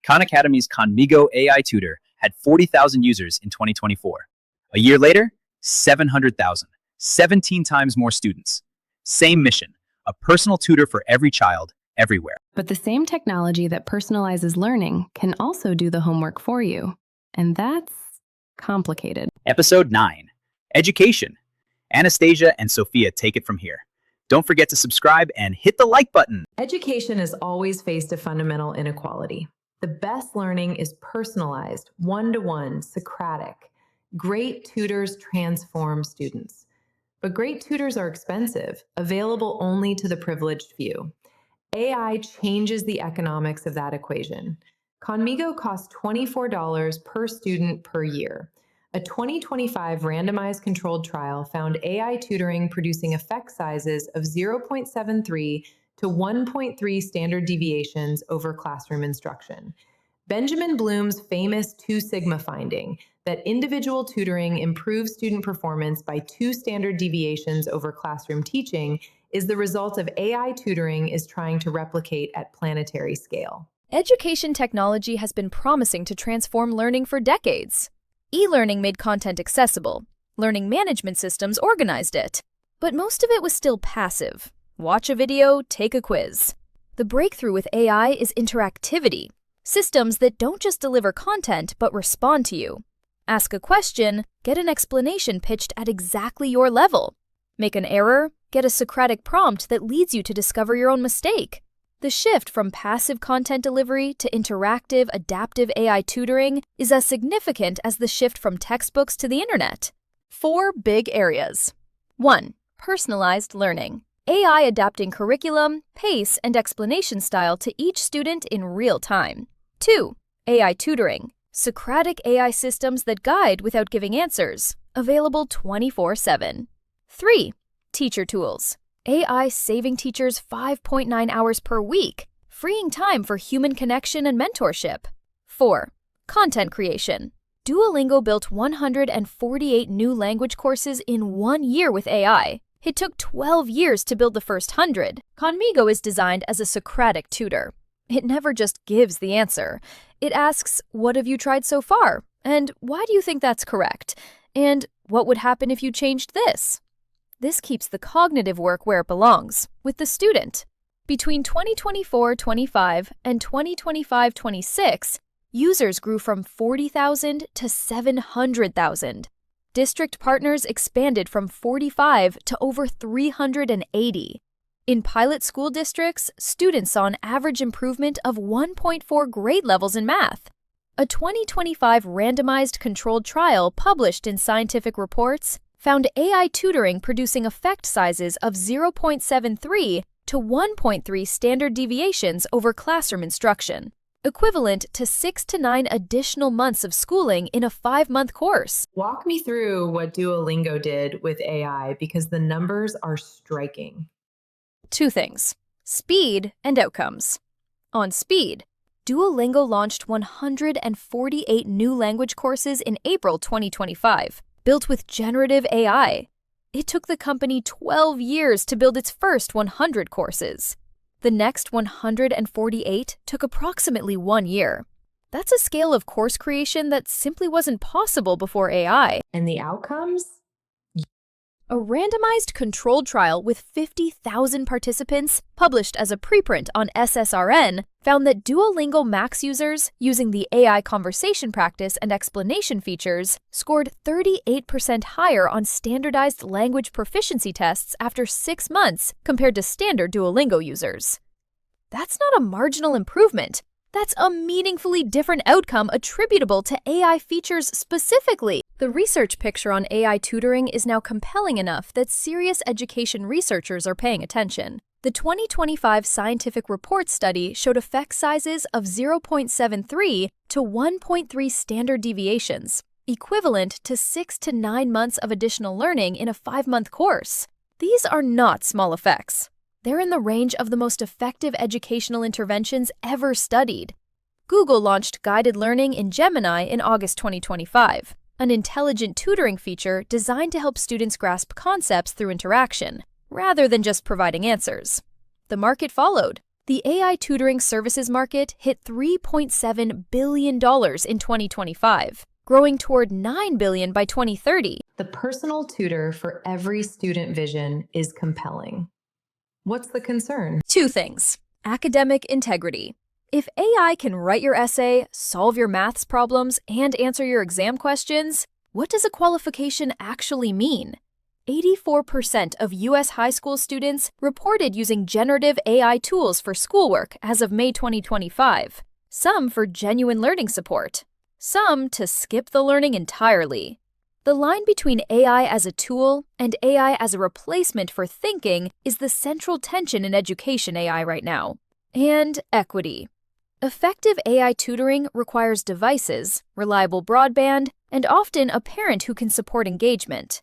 Khan Academy's Khanmigo AI tutor had 40,000 users in 2024. A year later, 700,000, 17 times more students. Same mission, a personal tutor for every child, everywhere. But the same technology that personalizes learning can also do the homework for you. And that's complicated. Episode 9, Education. Anastasia and Sophia take it from here. Don't forget to subscribe and hit the like button. Education has always faced a fundamental inequality. The best learning is personalized, one-to-one, Socratic. Great tutors transform students. But great tutors are expensive, available only to the privileged few. AI changes the economics of that equation. Khanmigo costs $24 per student per year. A 2025 randomized controlled trial found AI tutoring producing effect sizes of 0.73 to 1.3 standard deviations over classroom instruction. Benjamin Bloom's famous 2 sigma finding, that individual tutoring improves student performance by 2 standard deviations over classroom teaching, is the result of AI tutoring is trying to replicate at planetary scale. Education technology has been promising to transform learning for decades. E-learning made content accessible. Learning management systems organized it. But most of it was still passive. Watch a video, take a quiz. The breakthrough with AI is interactivity. Systems that don't just deliver content, but respond to you. Ask a question, get an explanation pitched at exactly your level. Make an error, get a Socratic prompt that leads you to discover your own mistake. The shift from passive content delivery to interactive, adaptive AI tutoring is as significant as the shift from textbooks to the internet. 4 big areas. 1. Personalized learning. AI adapting curriculum, pace, and explanation style to each student in real time. 2. AI tutoring. Socratic AI systems that guide without giving answers. Available 24/7. 3. Teacher tools. AI saving teachers 5.9 hours per week, freeing time for human connection and mentorship. 4. Content creation. Duolingo built 148 new language courses in 1 year with AI. It took 12 years to build the first 100. Khanmigo is designed as a Socratic tutor. It never just gives the answer. It asks, what have you tried so far? And why do you think that's correct? And what would happen if you changed this? This keeps the cognitive work where it belongs, with the student. Between 2024-25 and 2025-26, users grew from 40,000 to 700,000. District partners expanded from 45 to over 380. In pilot school districts, students saw an average improvement of 1.4 grade levels in math. A 2025 randomized controlled trial published in Scientific Reports found AI tutoring producing effect sizes of 0.73 to 1.3 standard deviations over classroom instruction, equivalent to 6 to 9 additional months of schooling in a 5-month course. Walk me through what Duolingo did with AI because the numbers are striking. 2 things: speed and outcomes. On speed, Duolingo launched 148 new language courses in April 2025, built with generative AI. It took the company 12 years to build its first 100 courses. The next 148 took approximately 1 year. That's a scale of course creation that simply wasn't possible before AI. And the outcomes? A randomized controlled trial with 50,000 participants, published as a preprint on SSRN, found that Duolingo Max users, using the AI conversation practice and explanation features, scored 38% higher on standardized language proficiency tests after 6 months compared to standard Duolingo users. That's not a marginal improvement. That's a meaningfully different outcome attributable to AI features specifically. The research picture on AI tutoring is now compelling enough that serious education researchers are paying attention. The 2025 Scientific Reports study showed effect sizes of 0.73 to 1.3 standard deviations, equivalent to 6 to 9 months of additional learning in a 5-month course. These are not small effects. They're in the range of the most effective educational interventions ever studied. Google launched guided learning in Gemini in August 2025, an intelligent tutoring feature designed to help students grasp concepts through interaction, rather than just providing answers. The market followed. The AI tutoring services market hit $3.7 billion in 2025, growing toward $9 billion by 2030. The personal tutor for every student vision is compelling. What's the concern? Two things. Academic integrity. If AI can write your essay, solve your maths problems, and answer your exam questions, what does a qualification actually mean? 84% of U.S. high school students reported using generative AI tools for schoolwork as of May 2025, some for genuine learning support, some to skip the learning entirely. The line between AI as a tool and AI as a replacement for thinking is the central tension in education AI right now. And equity. Effective AI tutoring requires devices, reliable broadband, and often a parent who can support engagement.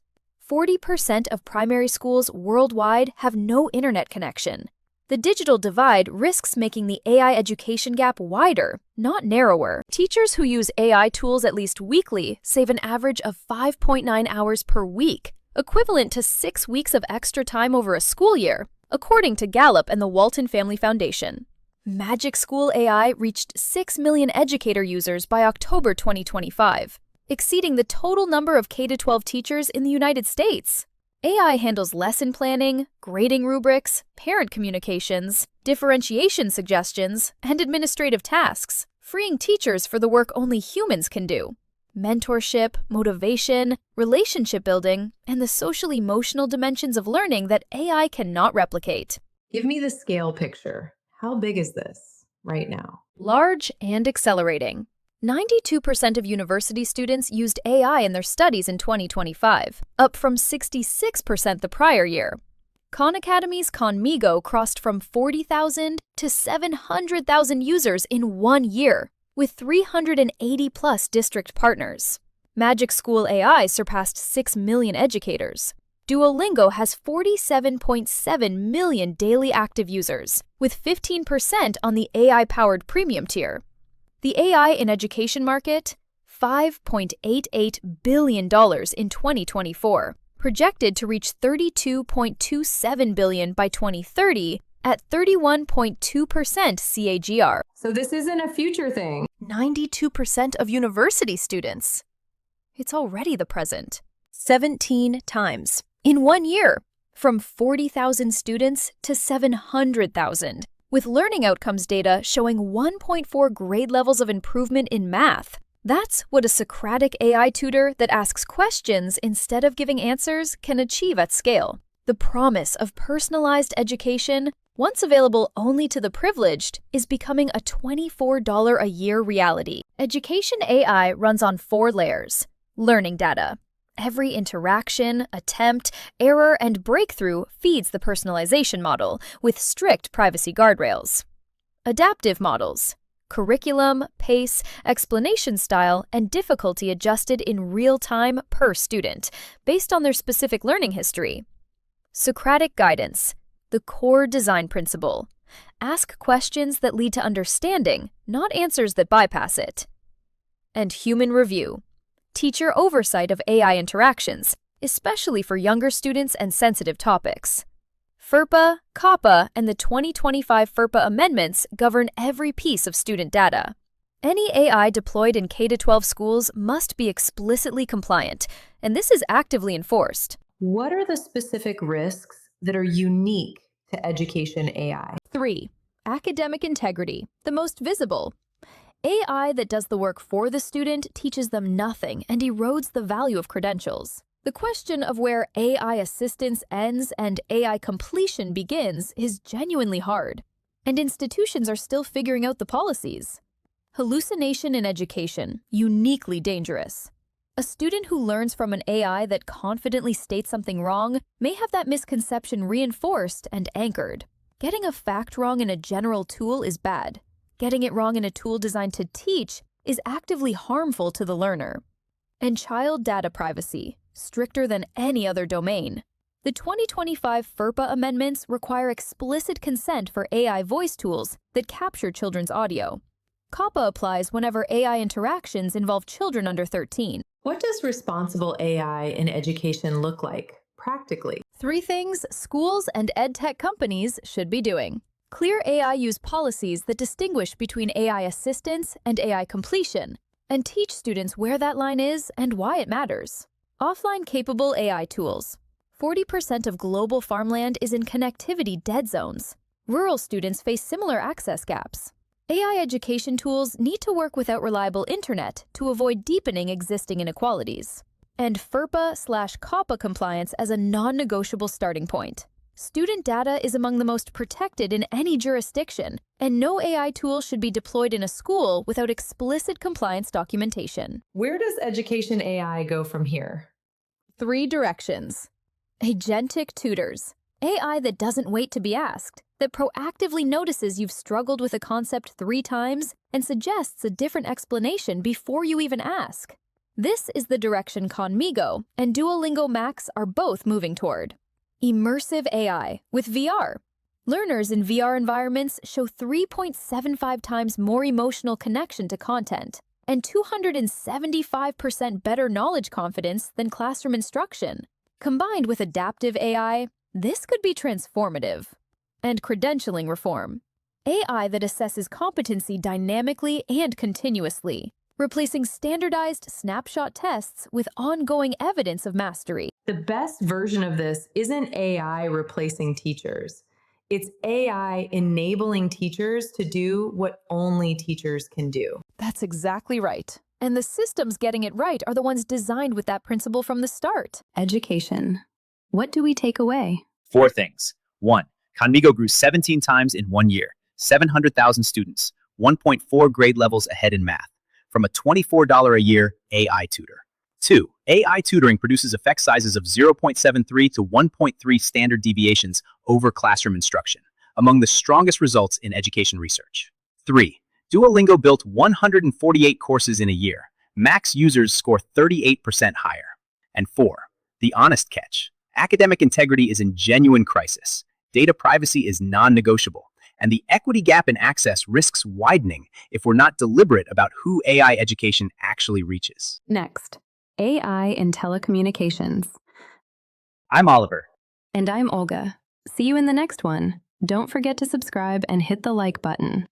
40% of primary schools worldwide have no internet connection. The digital divide risks making the AI education gap wider, not narrower. Teachers who use AI tools at least weekly save an average of 5.9 hours per week, equivalent to 6 weeks of extra time over a school year, according to Gallup and the Walton Family Foundation. Magic School AI reached 6 million educator users by October 2025, exceeding the total number of K-12 teachers in the United States. AI handles lesson planning, grading rubrics, parent communications, differentiation suggestions, and administrative tasks, freeing teachers for the work only humans can do. Mentorship, motivation, relationship building, and the social-emotional dimensions of learning that AI cannot replicate. Give me the scale picture. How big is this right now? Large and accelerating. 92% of university students used AI in their studies in 2025, up from 66% the prior year. Khan Academy's Khanmigo crossed from 40,000 to 700,000 users in 1 year, with 380-plus district partners. Magic School AI surpassed 6 million educators. Duolingo has 47.7 million daily active users, with 15% on the AI-powered premium tier. The AI in education market, $5.88 billion in 2024, projected to reach $32.27 billion by 2030 at 31.2% CAGR. So this isn't a future thing. 92% of university students. It's already the present. 17 times in 1 year, from 40,000 students to 700,000. With learning outcomes data showing 1.4 grade levels of improvement in math. That's what a Socratic AI tutor that asks questions instead of giving answers can achieve at scale. The promise of personalized education, once available only to the privileged, is becoming a $24 a year reality. Education AI runs on 4 layers. Learning data. Every interaction, attempt, error, and breakthrough feeds the personalization model with strict privacy guardrails. Adaptive models. Curriculum, pace, explanation style, and difficulty adjusted in real time per student, based on their specific learning history. Socratic guidance. The core design principle. Ask questions that lead to understanding, not answers that bypass it. And human review. Teacher oversight of AI interactions, especially for younger students and sensitive topics. FERPA, COPPA, and the 2025 FERPA amendments govern every piece of student data. Any AI deployed in K-12 schools must be explicitly compliant, and this is actively enforced. What are the specific risks that are unique to education AI? 3. Academic integrity, the most visible. AI that does the work for the student teaches them nothing and erodes the value of credentials. The question of where AI assistance ends and AI completion begins is genuinely hard, and institutions are still figuring out the policies. Hallucination in education, uniquely dangerous. A student who learns from an AI that confidently states something wrong may have that misconception reinforced and anchored. Getting a fact wrong in a general tool is bad. Getting it wrong in a tool designed to teach is actively harmful to the learner. And child data privacy, stricter than any other domain. The 2025 FERPA amendments require explicit consent for AI voice tools that capture children's audio. COPPA applies whenever AI interactions involve children under 13. What does responsible AI in education look like, practically? 3 things schools and edtech companies should be doing. Clear AI use policies that distinguish between AI assistance and AI completion, and teach students where that line is and why it matters. Offline-capable AI tools. 40% of global farmland is in connectivity dead zones. Rural students face similar access gaps. AI education tools need to work without reliable internet to avoid deepening existing inequalities. And FERPA/COPPA compliance as a non-negotiable starting point. Student data is among the most protected in any jurisdiction, and no AI tool should be deployed in a school without explicit compliance documentation. Where does education AI go from here? 3 directions. Agentic tutors. AI that doesn't wait to be asked, that proactively notices you've struggled with a concept 3 times and suggests a different explanation before you even ask. This is the direction Khanmigo and Duolingo Max are both moving toward. Immersive AI with VR. Learners in VR environments show 3.75 times more emotional connection to content and 275% better knowledge confidence than classroom instruction. Combined with adaptive AI, this could be transformative. And credentialing reform. AI that assesses competency dynamically and continuously, replacing standardized snapshot tests with ongoing evidence of mastery. The best version of this isn't AI replacing teachers. It's AI enabling teachers to do what only teachers can do. That's exactly right. And the systems getting it right are the ones designed with that principle from the start. Education. What do we take away? 4 things. 1. Khanmigo grew 17 times in 1 year, 700,000 students, 1.4 grade levels ahead in math, from a $24 a year AI tutor. 2. AI tutoring produces effect sizes of 0.73 to 1.3 standard deviations over classroom instruction, among the strongest results in education research. 3. Duolingo built 148 courses in a year. Max users score 38% higher. And 4. The honest catch. Academic integrity is in genuine crisis. Data privacy is non-negotiable. And the equity gap in access risks widening if we're not deliberate about who AI education actually reaches. Next, AI in telecommunications. I'm Oliver. And I'm Olga. See you in the next one. Don't forget to subscribe and hit the like button.